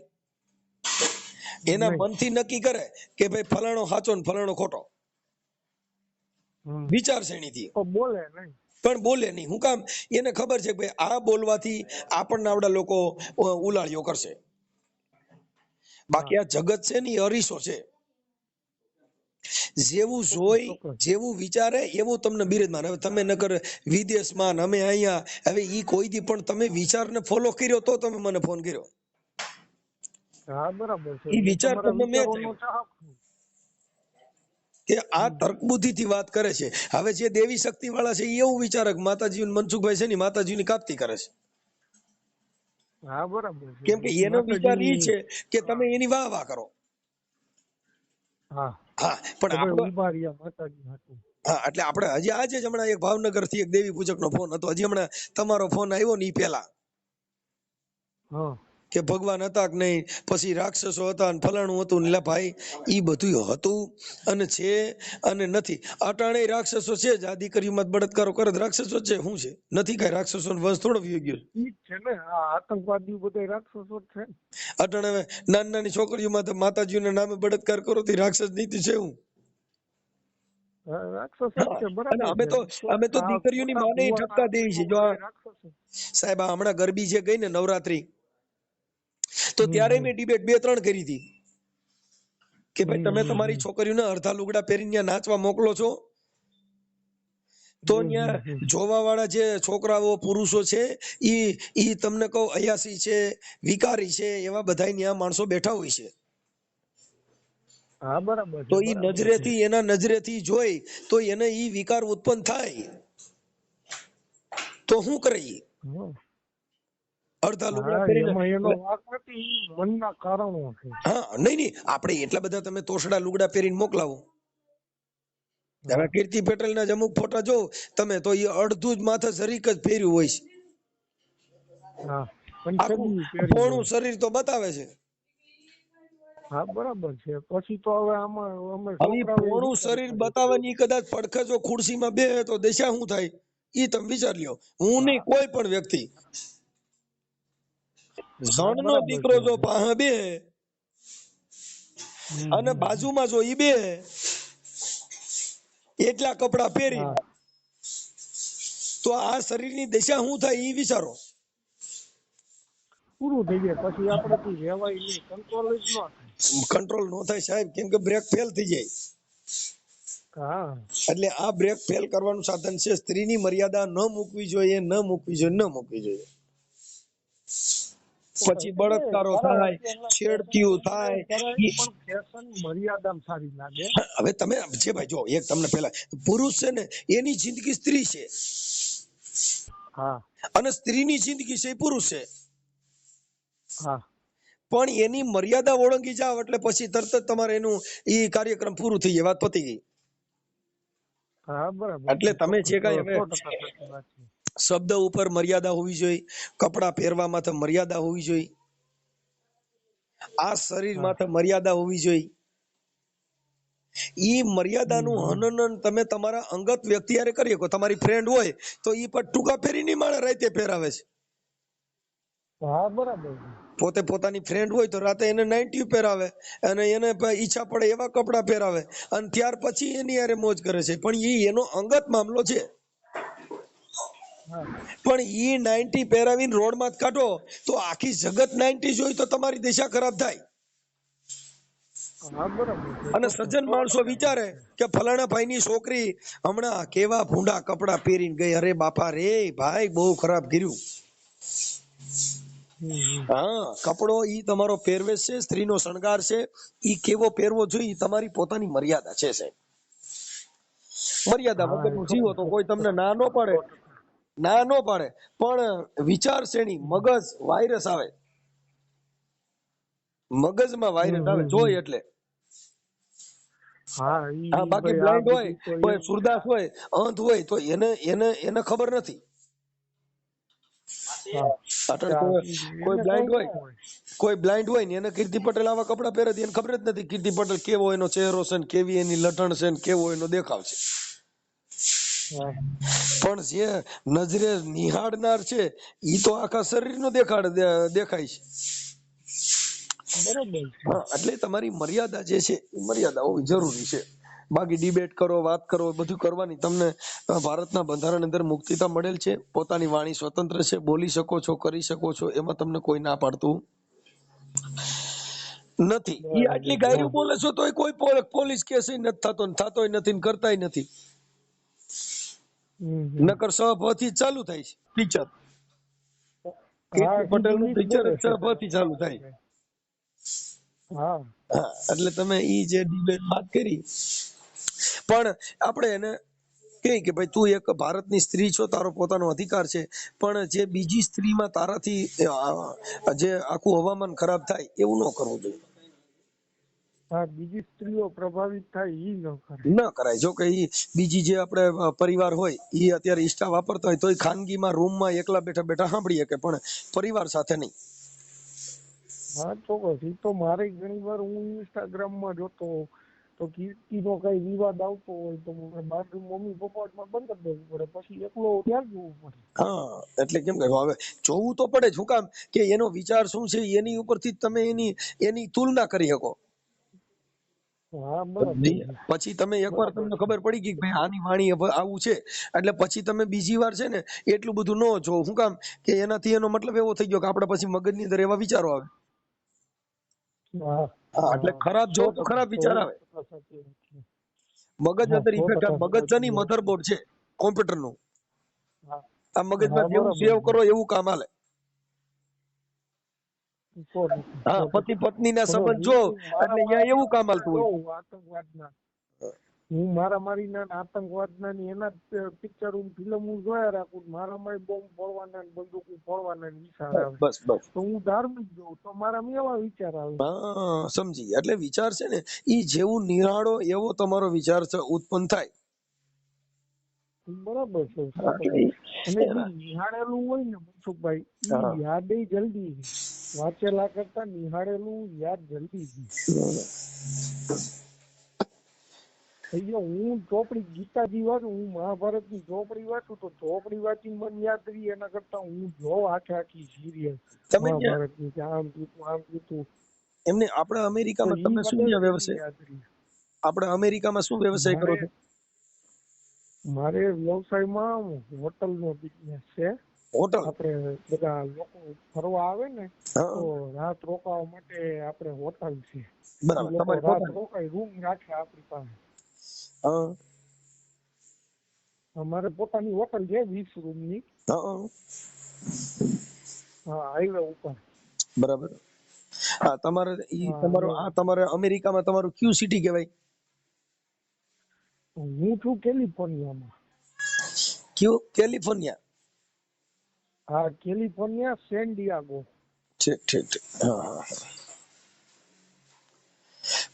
એના નહીં. મનથી નક્કી કરે કે ભાઈ ફલાણો સાચો ને ફલાણો ખોટો, વિચારસરણીથી. તો બોલે નહીં. પણ બોલે નહીં. હું કામ? એને ખબર છે કે ભાઈ આ બોલવાથી આપણને આવડા લોકો ઉલાળ્યો કરશે. હા બાકી આ જગત છે ને એ અરીસો છે. જેવું ચોક્કસ જોઈ, ચોક્કસ. જેવું વિચારે એવું તમને બિરદમાન. હવે તમે નકર વિદેશમાં અમે અહીંયા, હવે ઈ કોઈ દી પણ તમે વિચારને ફોલો કર્યો તો તમે મને ફોન કર્યો. હા બરાબર છે. ઈ હું વિચાર તમારા તમને મેચ વિચારોનો આવ્યો ચાહક છું. કે આ તર્ક બુદ્ધિથી વાત કરે છે. હવે જે દેવી શક્તિ વાળા છે એ એવું વિચારે કે માતાજી મનસુખભાઈ છે ને માતાજીની કાપતી કરે છે. હા બરાબર છે. કેમ કે એનો વિચાર એ માતાજીની છે કે તમે એની વાહ વાહ કરો. હા હા પણ કે ભાઈ આપણો ઉભા રહ્યા માતાજી હાટુ. હા એટલે આપણે હજી આજે જ હમણાં એક ભાવનગર થી એક દેવી પૂજક નો ફોન હતો, હજી હમણાં તમારો ફોન આવ્યો ને ઈ પેલા હા કે ભગવાન હતા કે નહીં, પછી રાક્ષસો હતા ને ફલાણું હતું. એટલે ભાઈ ઈ બધું હતું અને છે અને નથી. અટાણે રાક્ષસો છે જ, આ દીકરીઓમાં બળાત્કારો કરે રાક્ષસો છે, શું છે? નથી કઈ રાક્ષસો વંશ થોડો વયો ગયો. ઈ જ છે ને, આ આતંકવાદી બધા રાક્ષસો જ છે ને. અટાણે નાની નાની છોકરીઓમાં તો માતાજીના નામે બળાત્કાર કરો તો રાક્ષસ નીતિ છે હું. રાક્ષસ જ હા છે, અને બરાબર છે. અમે તો આ દીકરીઓની ખોટા માને ભુવાના ઠપકા દેવી છે. હાથમાં જો આ બધા રાક્ષસો. સાહેબ આ હમણાં ગરબી જે ગઈ ને નવરાત્રી, તો ત્યારે મેં ડિબેટ 2-3 કરી હતી કે ભાઈ તમે તમારી છોકરીઓને અડધા લુગડા પહેરીને ત્યાં નાચવા મોકલો છો, તો ત્યાં જોવા વાળા જે છોકરાઓ પુરુષો છે ઈ તમને કહું અયાસી છે, વિકારી છે, એવા બધા ત્યાં માણસો બેઠા હોય છે. હા બરાબર તો છે, ઈ બરાબર છે. નજરેથી એના નજરેથી જોઈ તો એને ઈ વિકાર ઉત્પન્ન થાય, તો શું કરે? હમ. અડધા લુગડા હા પહેરીને એમાં એનો વાંક નથી, મનના કારણો છે. હા નહીં આપણે એટલા બધા તમે તોસડા લુગડા પહેરીને મોકલાવો. હવે હા કીર્તિ પટેલ ના અમુક ફોટા જો તમે, તો એ અડધું જ માથે શરીક જ પહેર્યું હોય છે, હા આખું પંચબી પહેરી પોણું હોય. શરીર તો બતાવે છે. હા બરાબર છે. પછી તો હવે આમાં અમે હવે છોકરાઓ શું પોણું કરી શરીર શકે? બતાવવાની કદાચ પડખે જો ખુરશીમાં બે તો દશા શું થાય ઈ તમે વિચાર લ્યો. હું નહીં, હા કોઈ પણ વ્યક્તિ હા જણનો બરાબર દીકરો છે. જો પાહે બે અને હમ. બાજુમાં જો ઈ બે એટલા કપડા પહેરી, હા તો આ શરીરની દશા શું થાય ઈ વિચારો. પૂરું થઈ જાય. પછી આપડેથી રહેવાય નહીં, કંટ્રોલ જ ન થાય. કંટ્રોલ નો થાય સાહેબ, કેમ કે બ્રેક ફેલ થઈ જાય. હા એટલે આ બ્રેક ફેલ કરવાનું સાધન છે. સ્ત્રીની મર્યાદા ન મૂકવી જોઈએ, ન મૂકવી જોઈએ, ન મૂકવી જોઈએ. પછી એટલે બળાત્કારો કરાય થાય, અત્યારના છેડતીઓ ફેશન થાય. કરાય, પણ ફેશન મર્યાદામાં સારી લાગે. હવે તમે જે ભાઈ જો એક તમને પેલા પુરુષ છે ને એની જિંદગી સ્ત્રી છે, હા અને સ્ત્રીની જિંદગી છે એ પુરુષ છે. હા પણ એની મર્યાદા ઓળંગી જાવ એટલે પછી તરત જ તમારે એનું ઈ કાર્યક્રમ પૂરું થઈ જાય, વાત પતી ગઈ. હા બરાબર એટલે છે. તમે ચોક્કસ જે કઈ હવે 100% સાચી વાત છે. શબ્દ ઉપર મર્યાદા હોવી જોઈએ, કપડા પહેરવામાં તો મર્યાદા હોવી જોઈએ, આ શરીર હા માથે મર્યાદા હોવી જોઈએ. ઈ મર્યાદાનું હમ. હનન તમે તમારા અંગત વ્યક્તિ હારે કરી શકો. તમારી ફ્રેન્ડ હોય તો ઈ પણ ટૂંકા પહેરી ની માળે રાતે પહેરાવે છે. હા બરાબર છે. પોતે પોતાની ફ્રેન્ડ હોય તો રાતે એને નાઇટી પહેરાવે અને એને ઈચ્છા પડે એવા કપડા પહેરાવે અને ત્યાર પછી એની હારે મોજ કરે છે, પણ ઈ એનો અંગત મામલો છે. હા પણ ઈ નાઇટી પહેરાવીને રોડમાં જ કાઢો તો આખી જગત નાઇટી જોઈ તો તમારી દિશા ખરાબ થાય. હા બરાબર છે. અને ચોક્કસ સજ્જન માણસો 100% વાત વિચારે છે. કે ફલાણા ભાઈની છોકરી હમણાં કેવા ભૂંડા કપડા પહેરીને ગઈ, અરે બાપા રે ભાઈ બહુ ખરાબ કર્યું. હમ. હા કપડો ઈ તમારો પહેરવેશ છે, સ્ત્રીનો શણગાર છે. ઈ કેવો પહેરવો જોઈએ તમારી પોતાની મર્યાદા છે સાહેબ. મર્યાદા હા વગરનું જીવો ચોક્કસ તો કોઈ તમને ના ન પાડે, 100%. ના ન પાડે. પણ વિચાર શ્રેણી મગજ વાયરસ આવે, મગજમાં વાયરસ આવે જોઈ એટલે. હા હા ઈ બાકી ભાઈ આ બ્લાઇન્ડ હોય, બધું તો કોઈ એવું છે. સુરદાસ હોય, અંધ હોય તો એને એને એને ખબર નથી. હા અટલ કોઈ એને કઈ બ્લાઇન્ડ ન હોય, કોઈ બ્લાઇન્ડ હોય ને એને કીર્તિ પટેલ આવા કપડા પહેરે એને ખબર જ નથી કીર્તિ પટેલ કેવો એનો ચહેરો છે ને કેવી એની લટણ છે ને કેવો એનો દેખાવ છે. હા પણ જે નજરે નિહાળનાર છે ઈ તો આખા શરીરનો દેખાય છે. બરોબર છે. હા એટલે તમારી મર્યાદા જે છે એ મર્યાદા હોવી જરૂરી છે. બાકી ડિબેટ કરો, વાત કરો, બધું કરવાની તમને ભારતના બંધારણ અંદર મુક્તિતા મળેલ છે. પોતાની વાણી સ્વતંત્ર છે, બોલી શકો છો, કરી શકો છો, એમાં તમને કોઈ ના પાડતું નથી. ઈ આટલી બરાબર ગાયરું બોલે છો તોય કોઈ પોલીસ કેસ નથી થતો, થતોય નથી ને કરતાય નથી. નકર સહભાથી ચાલુ થાય છે પિક્ચર. હા કીર્તિ પટેલ નું ઈ જ પિક્ચર બોલે જ છે સહભાથી ચાલુ થાય. હા હા એટલે તમે ઈ જે ડિબેટ વાત કરી, પણ આપણે એને કે ભાઈ તું એક ભારતની સ્ત્રી છો, તારો પોતાનો અધિકાર છે, પણ જે બીજી સ્ત્રીમાં તારાથી જે આખું હવામાન ખરાબ થાય એવું ન કરવું જોઈએ. હા, બીજી સ્ત્રીઓ પ્રભાવિત થાય ઈ ન કરે. ન કરાય. જો કે ઈ બીજી જે આપણે પરિવાર હોય ઈ અત્યારે ઇન્સ્ટા વાપરતા હોય તોય ખાનગીમાં રૂમમાં એકલા બેઠા બેઠા સાંભળી શકે, પણ પરિવાર સાથે નહીં. હા ચોક્કસ. ઈ તો મારે ઘણી વાર હું ઇન્સ્ટાગ્રામમાં જોતો તો કીર્તિનો કઈ વિવાદ આવતો હોય તો બાજુ મમ્મી પપ્પામાં બંધ કરી દેવું પડે, પછી એકલો ત્યાં જવું પડે. હા, એટલે કેમ કે હવે જોવું તો પડે જ. શું કામ કે એનો વિચાર શું છે એની ઉપરથી તમે એની તુલના કરી શકો. હા બરાબર છે. પછી તમે એકવાર બરાબર તમને છે. ખબર પડી ગઈ કે ભાઈ આની વાણી હવે આવું છે, એટલે પછી તમે બીજી વાર છે ને એટલું બધું ન જો. શું કામ કે એનાથી એનો મતલબ એવો થઈ ગયો કે આપણે પછી મગજની અંદર એવા વિચારો આવે. હા હા, એટલે હા ખરાબ જો તો 100% ખરાબ વિચાર આવે. 100% સાચી વાત છે. મગજ હા અંદર ઇફેક્ટ. 100% મગજ સાચી ની વાત છે. મધરબોર્ડ છે કોમ્પ્યુટર નું. હા આ મગજમાં હા જેવું બરાબર સેવ છે. કરો એવું કામ હાલે. 100%. હા, પતિ પત્ની ના હવે સંબંધ જો હું એટલે અહીંયા એવું કામ મારા હાલતું હોય. જોઉં આતંકવાદના, હું મારામારીના ને આતંકવાદના ની એના પિક્ચર ફિલ્મ હું જોયા રાખું. મારામારી બોમ્બ ફોડવાના ને બંદૂકો ફોડવાના ને વિચાર આવે બસ બસ. તો હું ધાર્મિક જોઉં તો મારામાં એવા વિચાર આવે. હા, સમજી ગયા. એટલે વિચાર છે ને ઈ જેવું નિરાળો એવો તમારો વિચાર ઉત્પન્ન થાય. બરાબર છે. હા, 100%. અને જે નિહાળેલું હોય ને મનસુખભાઈ, ઈ હા. યાદ જલ્દી છે. વાંચેલા કરતા નિહાળેલું યાદ જલ્દી છે. હું ચોપડી ગીતાજી વાંચું, હું મહાભારતની ચોપડી વાંચું તો ચોપડી વાંચીને મને યાદ રહી એના કરતા હું જો આખી સિરિયલ તમે ત્યાં મહાભારતની કે આમ થયું. એમને આપણે તો અમેરિકામાં ઈ તમે શું મને ત્યાં જલ્દી વ્યવસાય, યાદ રહી. આપણે અમેરિકામાં શું વ્યવસાય કરો મારે છો? મારે વ્યવસાયમાં હોટલનો બિઝનેસ છે. હોટલ. આપણે બધા લોકો ફરવા આવે ને હા, તો રાત રોકાવા માટે આપણે હોટલ છે. એ બરાબર. લોકો તમારી રાત પોતાની. રોકાય, રૂમ રાખે આપણી પાસે. હા અમારે પોતાની હોટલ છે 20 રૂમની. હા, હા, હાઈવે ઉપર. બરાબર. હા, તમારે હા તમારો અને તમારે અમેરિકામાં તમારું ક્યુ સિટી કહેવાય? હું છું કેલિફોર્નિયામાં. ક્યુ? કેલિફોર્નિયા. હા, કેલિફોર્નિયા, સેન ડિયાગો. ઠીક ઠીક ઠીક. હા હા હા.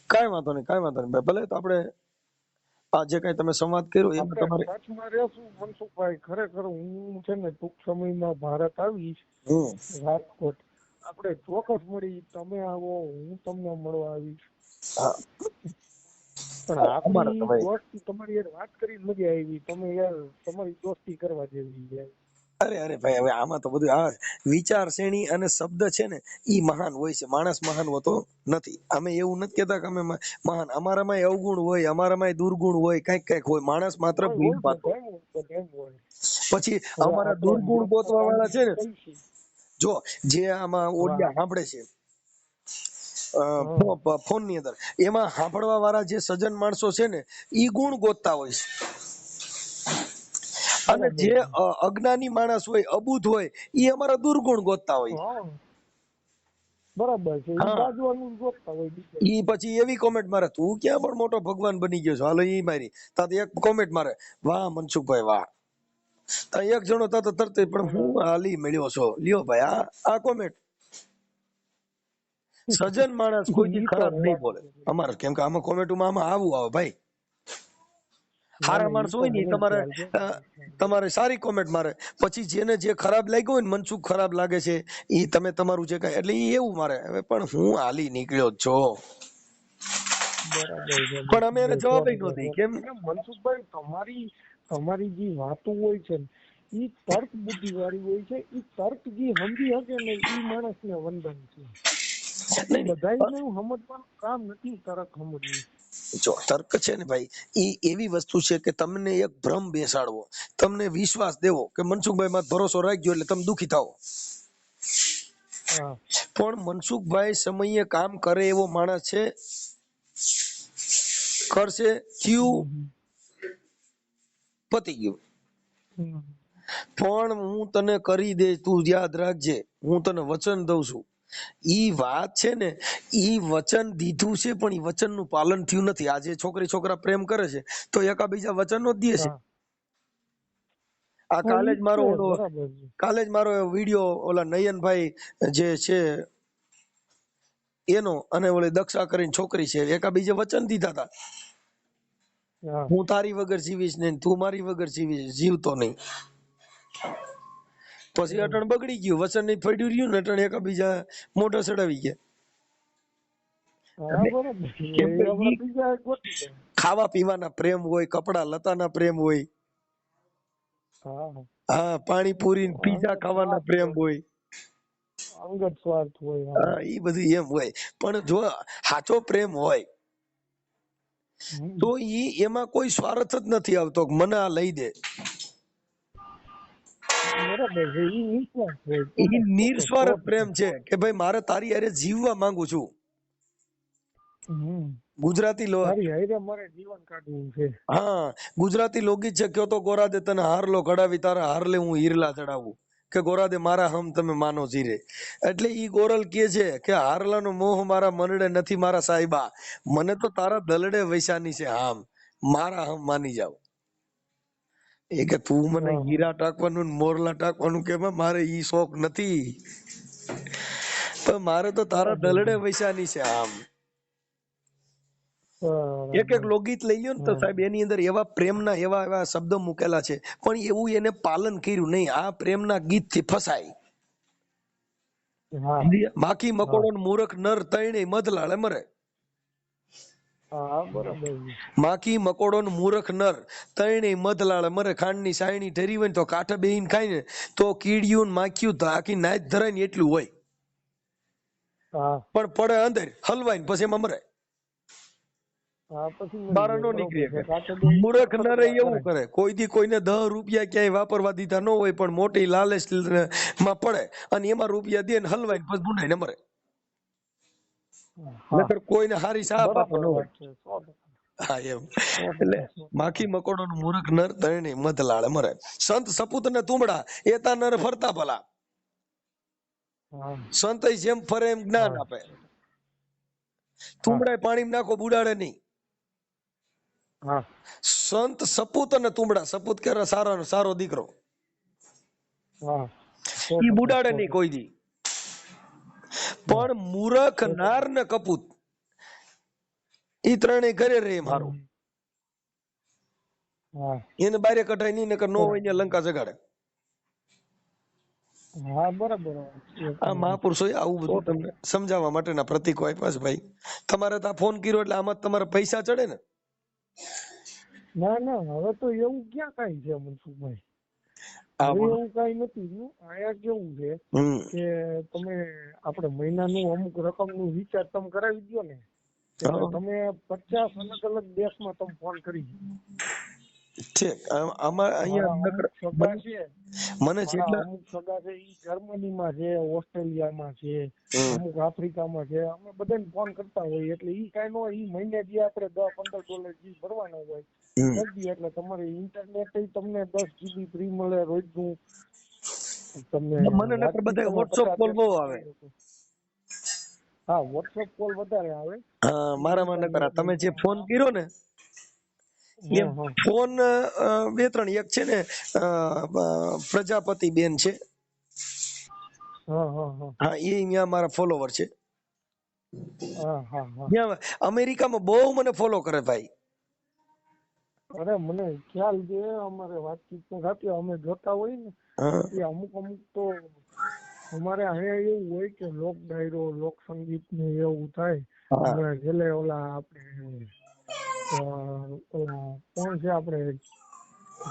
કાંઈ વાંધો નહીં, કાંઈ વાંધો નહીં ભાઈ. ભલે તો આપણે આ જે કાંઈ તમે સંવાદ કર્યો એમાં આપણે તમારે ટચમાં રહેશું મનસુખભાઈ. ખરેખર હું છે ને ટૂંક સમયમાં ભારત આવીશ, હમ રાજકોટ. આપણે ચોક્કસ મળી. તમે આવો, હું તમને મળવા આવીશ. હા, પણ અમારે તો આપણી ભાઈ દોસ્તી તમારી યાર વાત કરીને મજા આવી. તમે યાર તમારી દોસ્તી કરવા જેવી યાર. અરે ભાઈ, હવે આમાં તો બધું આ વિચાર શ્રેણી અને શબ્દ છે ને ઈ મહાન હોય છે. માણસ મહાન હોતો નથી. અમે એવું નથી કેતા કે અમે મહાન. અમારામાં અવગુણ હોય, અમારામાં દુર્ગુણ હોય, કઈક હોય. માણસ માત્ર હોય ભીડ હોય પાતો. બધાય હોય. પછી હવે અમારા આપણે દુર્ગુણ મહાત્મા ગોતવા વાળા છે ગાંધીજી ને, કહીશું. જો જે આમાં હવે ઓડિયા સાંભળે છે હા ફોન ની અંદર, એમાં સાંભળવા વાળા જે સજ્જન માણસો છે ને ઈ ગુણ ગોતતા હોય છે. અને બરાબર જે છે. અજ્ઞાની માણસ હોય, અબુધ હોય, ઈ અમારા દુર્ગુણ ગોતતા હોય. હા બરાબર છે. એ હા, બાજવાનું ગોતતા હોય બીજે. ઈ પછી એવી કોમેન્ટ મારે, તું ક્યાં પણ મોટો ભગવાન બની ગયો છો, હાલો ઈ મારી. તા એક કોમેન્ટ મારે, વાહ મનસુખભાઈ વાહ. તા એક જણો તા તો તરત પણ હું હાલી મળ્યો છો, લ્યો ભાઈ આ કોમેન્ટ. સજ્જન માણસ કોઈથી ઈ તો ખરાબ નહીં રહેવાનું બોલે છે. અમારે, કેમ કે આમાં કોમેન્ટમાં આમાં આવું આવે ભાઈ. ના સારા ના ઈ માણસો તો હોય ને ઈ મને તમારે ખ્યાલ છે. તમારે સારી કોમેન્ટ મારે. પછી જેને જે ખરાબ લાગ્યું હોય ને, મનસુખ ખરાબ લાગે છે, ઈ તમે તમારું જે કાંઈ એટલે ઈ એવું મારે. હવે પણ હું હાલી નીકળ્યો જ છો. બરાબર છે પણ અમે એને જવાબ ન મનસુખભાઈ. દઈ. કેમ? અને મનસુખભાઈ તમારી જે વાતો હોય છે ને ઈ તર્ક બુદ્ધિ વાળી હોય છે. ઈ તર્ક જે સમજી શકે ને ઈ માણસને વંદન છે. બાકી નહીં બધાયને એવું સમજવાનું કામ નથી તર્ક સમજવું. જો તર્ક છે ને ભાઈ, એ એવી વસ્તુ છે કે તમને એક ભ્રમ બેસાડવો, તમને વિશ્વાસ દેવો કે મનસુખભાઈ માં ભરોસો રાખજો એટલે તમે દુખી થાઓ. હા પણ મનસુખભાઈ સમયે કામ કરે એવો માણસ છે, કરશે, થયું, પતી ગયું. હમ. પણ હું તને કરી દે, તું યાદ રાખજે, હું તને વચન દઉં છું. ઈ વાત છે ને, ઈ વચન દીધું છે પણ ઈ વચન નું પાલન થયું નથી. આજે છોકરી છોકરા પ્રેમ કરે છે તો એકાબીજા વચનો જ દે છે. હા આ હા કાલે ઈ જ જ મારો છે, ઓલો બરાબર છે. કાલે જ મારો વિડીયો ઓલા નયનભાઈ જે છે એનો અને ઓલી દક્ષા કરીને છોકરી છે એકાબીજે વચન દીધા હતા, હા હું તારી વગર જીવીશ નહીં, તું મારી વગર જીવતો નહીં. પછી અટણ બગડી ગયું, વચન નહીં ફળ્યું રહ્યું ને અટણ એકાબીજા મોઢા ચડાવી ગયા. હા બરાબર છે. કેમ કે એ આપણે ઈ બીજા એક ગોતી લે. ખાવા પીવાના પ્રેમ હોય, કપડા લતાના પ્રેમ હોય, હા હા પાણીપુરી પીઝા અંગત ખાવાના સ્વાર્થ પ્રેમ હોય, હોય, અંગત સ્વાર્થ હોય. હા હા ઈ બધું એમ હોય. પણ જો સાચો પ્રેમ હોય હમ. તો ઈ એમાં કોઈ સ્વાર્થ જ નથી આવતો કે મને આ લઈ દે. બરાબર છે. ઈ નિસ્વાર્થ હોય. ઈ ચોક્કસ ચોક્કસ નિસ્વાર્થ 100%. પ્રેમ છે કે ભાઈ મારે તારી હારે જીવવા માંગુ છું. હમ. ગુજરાતી તારી હારે મારે જીવન કાઢવું છે. હા ગુજરાતી લોકગીત છે, કયો તો ગોરા દે તને હારલો ઘડાવી તારા હારલે હું હીરલા ચડાવું, કે ગોરા દે મારા હમ તમે માનો જીરે. એટલે ઈ ગોરલ કે છે કે હારલાનો મોહ મારા મનડે નથી મારા સાહેબા, મને તો તારા દલડે વૈશાની છે આમ, મારા હમ માની જાવ. એ કે તું મને હા હીરા ટાંકવાનું ને મોરલા ટાંકવાનું કે મારે ઈ શોખ નથી, પણ મારે તો તારા બરાબર દલડે છે. વૈશાની છે આમ. એક એક બરાબર. લોકગીત લઈ લ્યો ને તો હા સાહેબ એની અંદર એવા પ્રેમના એવા એવા શબ્દો મૂકેલા છે, પણ એવું એને પાલન કર્યું નહીં. આ પ્રેમના ગીતથી ફસાય. હા માખી હા મકોડો ને મૂરખ નર તૈણે મધલાળે મરે. હા બરાબર છે. માખી મકોડો ને મૂરખ નર તૈણે મધલાળે મરે. ખાંડની સાયણી ઠરી હોય ને તો કાંઠે બેહીને ખાય ને તો કીડિયું ને માખ્યું તો આખી નાચ ધરાય ને એટલું હોય, હા પણ પડે અંદર હલવાય ને પછી એમાં મરે, હા પછી મરી બાર જાય. નો બરોબર નીકળી છે. શકે. કાંઠે બેસીને મૂરખ નર ફટકડા એવું કરે. કરે, કોઈ દી કોઈને 10 રૂપિયા ક્યાંય વાપરવા દીધા ન હોય પણ મોટી લાલચ માં પડે અને એમાં રૂપિયા દે ને હલવાય ને પછી ભૂંડાઈને મરે. હા નકર કોઈને હારી સાપ આપો ન બરાબર હોય. વાત છે. 100%. હા એમ. એટલે 100%. 100%. માખી મકોડો નું મૂરખ નર તરણી મધ લાળે મરે. સંત સપૂત ને તુંબડા એતા નર ફરતા ભલા. હા સંત જેમ ફરે એમ જ્ઞાન હા આપે. હા તુંબડા પાણી નાખો બુડાડે નહીં. હા સંત સપૂત અને તુંબડા, સપૂત કે સારો દીકરો, હા ઈ 100%. બુડાડે નહીં 100%. કોઈ દી. હા પણ મૂરખ 100%. નાર ને કપૂત ઈ ત્રણેય ઘરે રહે મારું. હમ. હા એને બારે કઢાય નહીં, નકર નો હોય બરાબર. ને લંકા જગાડે. હા બરાબર વાત છે આ તમારી. મહાપુરુષોએ આવું બધું 100%. તમને સમજાવવા માટેના પ્રતીકો આપ્યા છે ભાઈ. તમારે તો આ ફોન કર્યો એટલે આમાં તમારે પૈસા ચડે ને. ના ના હવે તો એવું ક્યાં કાંઈ છે મનસુખભાઈ. આ હવે બોલો. એવું કાંઈ નથી રહ્યું. આયા કેવું છે હમ કે તમે આપણે મહિનાનું અમુક રકમનું રિચાર્જ તમે કરાવી દો ને એટલે હા. તમે 50 અલગ અલગ દેશમાં તમે ફોન કરી શકો. ઠીક. આમાં મારા અહીંયા અમુક સગા છે, મને મારા જેટલા અમુક સગા છે ઈ જર્મનીમાં છે, ઓસ્ટ્રેલિયામાં છે, હમ. અમુક આફ્રિકામાં છે. અમે બધાને ફોન કરતા હોઈએ એટલે ઈ કાંઈ ન હોય. ઈ મહિને જે આપણે $10-15 જે ભરવાના હોય ઈ હમ. કરી દઈએ એટલે તમારે ઇન્ટરનેટ તમને 10 GB ફ્રી મળે રોજનું. તમને મને નકર વાતચીત બધા તમે વોટ્સઅપ 50 કોલ બહુ દેશમાં આવે. કરી શકો. હા વોટ્સઅપ કોલ વધારે આવે. હા ઈ મારામાં નકર ઇન્ટરનેટ તમે નહીં જે પણ ફોન કર્યો ને એમ હા હા ફોન બે ત્રણ એક છે ને પ્રજાપતિ બેન છે. હા હા હા હા એ અહીંયા મારા ફોલોવર છે. હા હા હા. ત્યાં અમેરિકામાં બહુ મને ફોલો કરે ભાઈ. અરે મને ખ્યાલ છે. અમારે વાતચીત તો થતી અમે જોતા હોય ને હા એ અમુક અમુક તો અમારે અહીંયા એવું હોય કે લોક ડાયરો લોક સંગીત ને એવું થાય. હા હમણાં છેલ્લે ઓલા આપણે ઓલા કોણ છે આપણે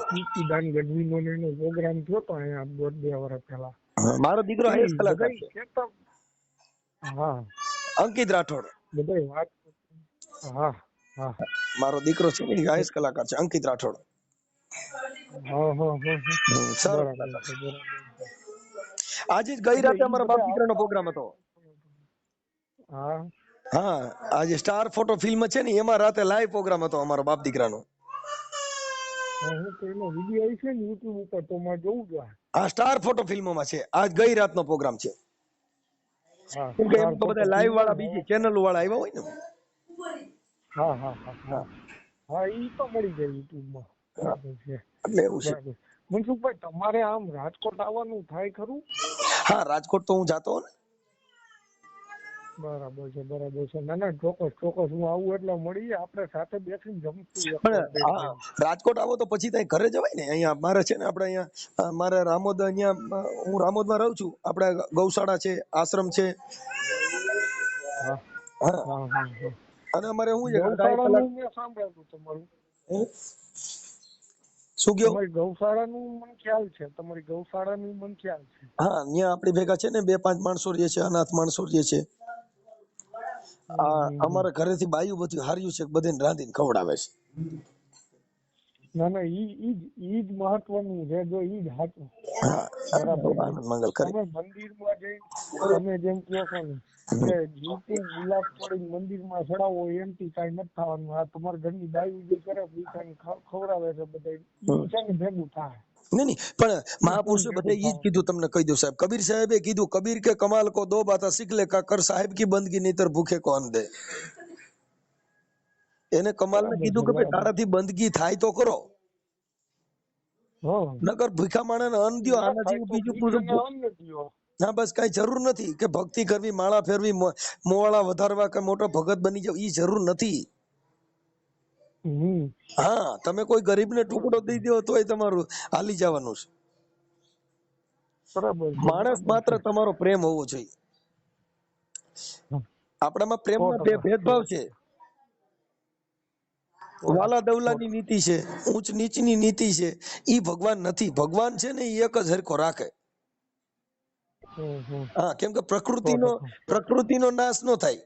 કીર્તિદાન ગઢવીનો ને એનો પ્રોગ્રામ થયો તો અહીંયા 1.5-2 વર્ષ પહેલા. હા. મારો દીકરો તે હાઈએસ્ટ કલાકાર બધા છે, કહેતા હા અંકિત રાઠોડ. બધા વાત હા હા મારો દીકરો છે ને હાઈએસ્ટ કલાકાર છે, અંકિત રાઠોડ. હા હા હા હા સારો બરાબર કલાકાર. છે બરાબર છે. આજે જ ગઈ એટલે રાતે ઈ અમારા બાપ બધા દીકરાનો આવતા પ્રોગ્રામ હતો. હોય. હા હા આજે સ્ટાર ફોટો ફિલ્મ છે ને એમાં રાતે લાઈવ પ્રોગ્રામ હતો અમારો બાપ દીકરાનો. હા હું તો એનો વિડીયો આવી છે ને યુટ્યુબ ઉપર તો મારે જોવું જોઈએ. આ સ્ટાર ફોટો ફિલ્મમાં છે, આજ ગઈ રાતનો પ્રોગ્રામ છે. હા કેમ કે સ્ટાર એમાં તો ફોટો બધા લાઈવ ફિલ્મ વાળા હવે બીજી ચેનલ વાળા આવ્યા હોય ને. હા હા હા હા હા ઈ તો મળી જાય યુટ્યુબમાં. બરાબર છે એટલે એવું છે. બરાબર. મનસુખભાઈ તમારે આમ રાજકોટ આવવાનું થાય ખરું? હા, રાજકોટ તો હું જાતો હોઉં ને. બરાબર છે, બરાબર છે. ના ના, ચોક્કસ ચોક્કસ હું આવું એટલે મળીએ, આપણે સાથે બેસીને જમશું એક પણ વાર ભેગા હા, થઈને. રાજકોટ આવો તો પછી ત્યાં ઘરે જવાય ને. અહીંયા મારે છે ને, આપણે અહીંયા મારે રામોદ, અહીંયા હું રામોદમાં રહું છું. આપણે ગૌશાળા છે, આશ્રમ છે. હા હા, હા હા હા. અને અમારે શું છે કે અઢાઈ કલાક. ગૌશાળાનું મેં સાંભળ્યું તમારું. હે? શું કયો? તમારી ગૌશાળાનું મને ખ્યાલ છે, તમારી ગૌશાળાનું મને ખ્યાલ છે. હા, ત્યાં આપણી ભેગા છે ને 2-5 માણસો રહે છે, અનાથ માણસો રહે છે. અમારા ઘરેથી બાયું બધું હાર્યું છે, બધાને રાંધીને ખવડાવે છે. ના ના, ઈ જ મહત્વનું છે. જો ઈ જ સાચું. હા, બરાબર છે. આનંદ મંગલ કરે. તમે મંદિરમાં જઈ, તમે જેમ કહો છો ને કે જીવતું ગુલાબ તોડીને મંદિરમાં ચડાવો એમથી કાંઈ નથી થવાનું. આ તમારા ઘરની બાયું જે કરે પૈસાને ખવડાવે છે બધા, ઈ છે ને ભેગું થાય. નહીં, પણ ઈ પૂન મહાપુરુષે બધા ભેગું એ જ કીધું. તમને કહી દઉં સાહેબ, કબીર સાહેબે કીધું, કબીર કે કમાલ કો દો બાતા સીખ લે, કા કર સાહેબ કી બંદગી નહીતર ભૂખે કો અન્ન દે. એને કમાલને બરાબર કીધું છે, કે ભાઈ બરાબર. તારાથી બંદગી થાય તો કરો, હા, નકર ભૂખા માણસને અન્ન દ્યો. ના આના થાય જેવું તો બીજું પૂછો. ભૂખ્યાને અન્ન દ્યો. હા, બસ કઈ જરૂર નથી કે ભક્તિ કરવી, માળા ફેરવી, મોવાળા વધારવા કે મોટો ભગત બની જાવ. ઈ જરૂર નથી. હા, તમે કોઈ ગરીબને ટુકડો દઈ દો તોય તમારું હાલી જવાનું છે. બરાબર છે, માણસ બરાબર માત્ર છે. તમારો પ્રેમ હોવો જોઈએ. આપણામાં પ્રેમમાં 100%, ભેદભાવ છે. 100%, વાલા દવલાની 100%. નીતિ છે, ઊંચ નીચની નીતિ છે. ઈ ભગવાન નથી. ભગવાન છે ને ઈ એક જ હરખો રાખે. હા, કેમ કે 100%. પ્રકૃતિનો નાશ નો થાય.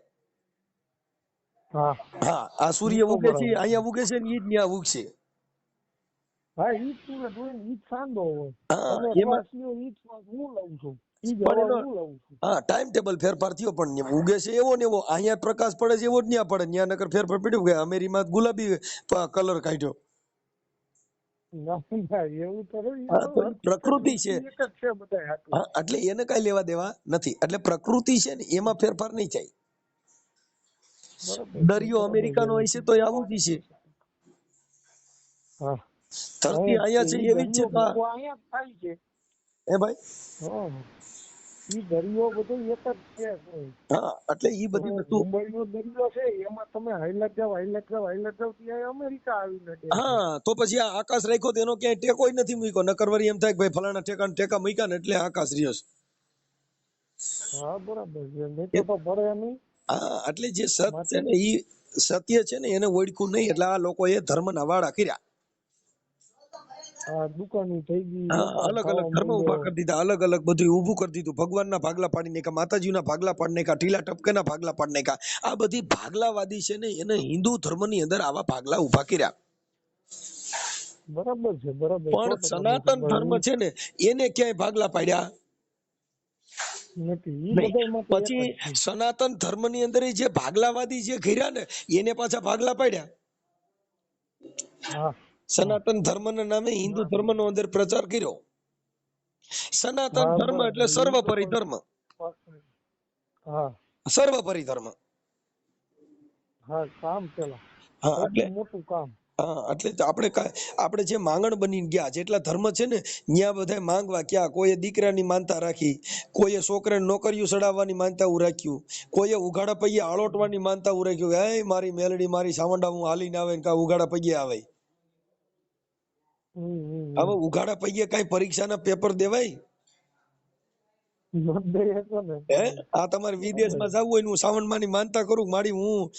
હા, હા, આ ઈ સૂર્ય તો ઉગે છે, બરાબર છે. અહીંયા ઉગે છે ને ઈ જ ત્યાં ઉગશે. હા, ઈ જ સુરત હોય ને ઈ જ સાંધો હોય. હા, તમે એમાં શ્વાસ લ્યો ઈ જ શ્વાસ હું લઉં છું, ઈ જ પણ હવા એનો હું લઉં છું. હા ટાઈમ ટેબલ ફેરફાર થયો, પણ ઉગે છે એવો ને એવો. અહીંયા પ્રકાશ પડે છે એવો જ ત્યાં પડે. ત્યાં નકર ફેરફાર પડ્યું કે અમેરિકામાં ગુલાબી કલર કાઢ્યો. ના ના, એવું તો નહીં. હા, તો ઈ હકીકત પ્રકૃતિ છે. વસ્તુ એક જ છે બધા હાટું. હા, એટલે એને કઈ લેવા દેવા નથી. એટલે પ્રકૃતિ છે ને એમાં ફેરફાર નહીં થાય. બરાબર છે, દરિયો બરાબર છે. અમેરિકાનો હશે તો આવું જ છે. હા, ધરતી અહીંયા છે ઈ એવી જ છે. દરિયો તો ભેગો અહીંયા જ થાય છે. એ ભાઈ, હા, ઈ દરિયો બધો એક જ છે. હા, એટલે ઈ બધી વસ્તુ. મુંબઈનો દરિયો છે, એમાં તમે હાઈલાઈટ જાવ ત્યાં અમેરિકા આવીને ડે છે. હા, તો પછી આ આકાશ રાખ્યો તો એનો ક્યાંય ટેકો નથી મૂક્યો. નકર વળી એમ થાય કે ભાઈ ફલાણા ઠેકાણ ટેકા મૂક્યા ને એટલે આકાશ રહ્યો છે. હા, બરાબર છે. નહીં તો ભરે નહીં. હા, એટલે જે સત્ય છે માટી ને ઈ સત્ય છે ને એને ઓળખ્યું નહીં. એટલે આ લોકોએ ધર્મના વાળા કર્યા. આ દુકાનો થઈ ગઈ, હા, વેપાર અલગ અલગ થવા ધર્મ ઉભા માંડ્યો. કરી દીધા. અલગ અલગ બધું ઊભું કરી દીધું. ભગવાનના ભાગલા પાડી નાખ્યા, માતાજીના ભાગલા પાડી નાખ્યા, ઢીલા ટપકાના ભાગલા પાડી નાખ્યા. આ બધી ભાગલાવાદી છે ને એને હિન્દુ ધર્મની અંદર આવા ભાગલા ઉભા કર્યા. બરાબર છે, બરાબર. પણ 100% સનાતન ધર્મ મનસુખભાઈ, છે ને એને ક્યાંય ભાગલા પાડ્યા નથી. ઈ નહીં. બધા માટે એક પછી જ છે. સનાતન ધર્મની અંદર જે ભાગલાવાદી જે કર્યા ને એને પાછા ભાગલા પાડ્યા. હા હા સનાતન ધર્મના નામે હિન્દુ ના ધર્મનો અંદર પ્રચાર કર્યો. સનાતન હા, ધર્મ બરાબર. એટલે ઈ તો સર્વોપરી ધર્મ. હા સર્વોપરી ધર્મ. હા, કામ પેલા હા, એટલે સૌથી મોટું કામ. હા, એટલે તો આપણે જે માંગણ બની ગયા જેટલા ધર્મ છે ને ત્યાં બધા માંગવા ક્યાં. કોઈએ દીકરાની માનતા રાખી, કોઈએ છોકરાને નોકરીઓ ચડાવવાની માનતા રાખ્યું, કોઈએ ઉઘાડા પૈયે આળોટવાની માનતા રાખ્યું. હે મારી મેલડી, મારી સાવંડા હું હાલીને આવે ને કા ઉઘાડા પૈયે આવે. હવે ઉઘાડા પૈયે કઈ પરીક્ષાના પેપર દેવાય? હે, આ તમારે વિદેશમાં જવું હોય ને હું સાવણમાં ની માનતા કરું મારી હું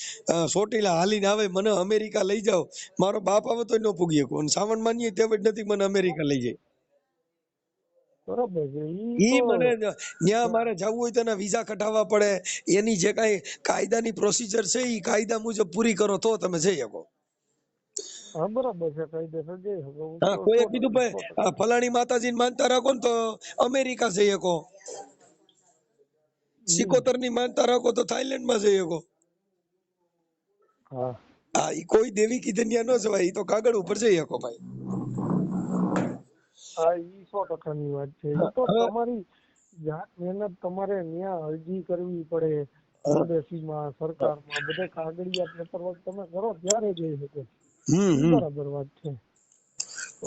ચોટીલા હાલીને આવે મને અમેરિકા લઈ જાવ, મારો બાપ આવે તો ન પૂગી શકો. સાવણમાં ની તેવડ નથી મને અમેરિકા લઈ જાય. બરાબર છે. ઈ ઈ તો મને ત્યાં મારે જવું હોય તો એના વિઝા કઢાવવા પડે. એની જે કઈ કાયદાની પ્રોસિજર છે એ કાયદા મુજબ પૂરી કરો તો તમે જઈ શકો. હા, બરાબર છે. કાયદેસર જઈ શકો. હા, કોઈએ કીધું 100%, ભાઈ 100%. ફલાણી માતાજીને માનતા રાખો ને તો અમેરિકા જઈ શકો. સિકોતર ની માનતા રાખો તો થાઈલેન્ડ માં જઈ શકો. હા હા, ઈ કોઈ દેવી કીધે ત્યાં ન જવાય. ઈ તો કાગળ ઉપર જઈ શકો ભાઈ. હા, ઈ 100% ની વાત છે. ઈ તો તમારી જાત મહેનત તમારે ત્યાં અરજી કરવી પડે. એમ્બેસીમાં, સરકારમાં, બધે કાગળિયા પેપર વર્ક તમે કરો ત્યારે જઈ શકો. ઈ બરાબર વાત છે.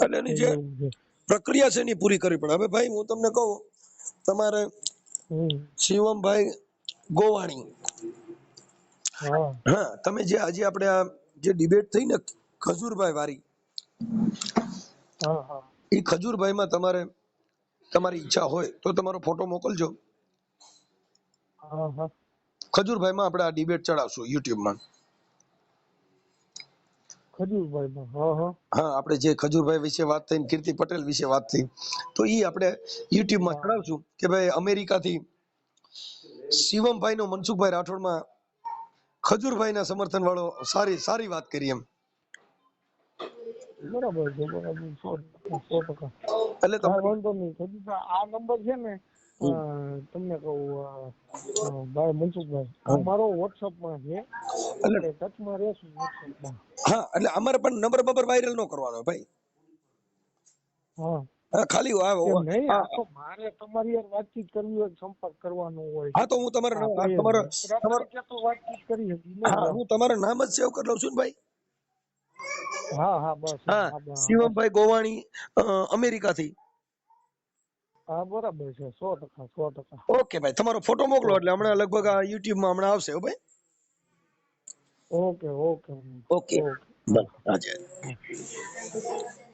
અને એની જે એવું છે. પ્રક્રિયા છે એની પૂરી કરવી પડે. હવે ભાઈ હું તમને કહું, તમારે શિવમભાઈ ગોવાણી, હા હા, તમે જે આજે આપણે આ જે ડિબેટ થઈ ને ખજૂરભાઈ વાળી, હા હા એ ખજૂરભાઈમાં તમારે તમારી ઈચ્છા હોય તો તમારો ફોટો મોકલજો. હા હા ખજૂરભાઈમાં આપણે આ ડિબેટ ચડાવશું યુટ્યુબમાં. ખજૂરભાઈ હા હા હા, આપણે જે ખજૂરભાઈ વિશે વાત થઈ, કીર્તિ પટેલ વિશે વાત થઈ, તો ઈ આપણે યુટ્યુબમાં ચડાવશું કે ભાઈ અમેરિકાથી શિવમભાઈ નો મનસુખભાઈ રાઠોડમાં ખજૂરભાઈના સમર્થન વાળો સારી સારી વાત કરી એમ. બરાબર છે, બરાબર 100%. એટલે કાંઈ તમારી વાંધો નહીં. ખજૂરભાઈ આ નંબર છે ને, તમને કહું ભાઈ મનસુખભાઈ, આ મારો વોટ્સઅપમાં છે, આપણે ટચમાં રહેશું વોટ્સઅપમાં. હા, એટલે અમારે પણ નંબર બબર વાયરલ ન કરવાનો ભાઈ. હા હા, ખાલી એમ નહીં, હા આ તો મારે તમારી યાર વાતચીત કરવી હોય, સંપર્ક કરવાનો હોય, હા, તો હું તમારા આપણે તમારા મિત્ર તમારા તરીકે તો વાતચીત કરી શકીએ ને. હા, હું તમારું નામ જ સેવ કરી લઉં છું ને ભાઈ. હા હા બસ હા, હા બસ શિવમભાઈ ગોવાણી, અમેરિકાથી. હા બરાબર છે, 100%. ઓકે ભાઈ, તમારો ફોટો મોકલો એટલે હમણાં લગભગ આ યુટ્યુબમાં હમણાં આવશે હો ભાઈ. ઓકે ઓકે ઓકે, ઓકે બસ હા આજે. હા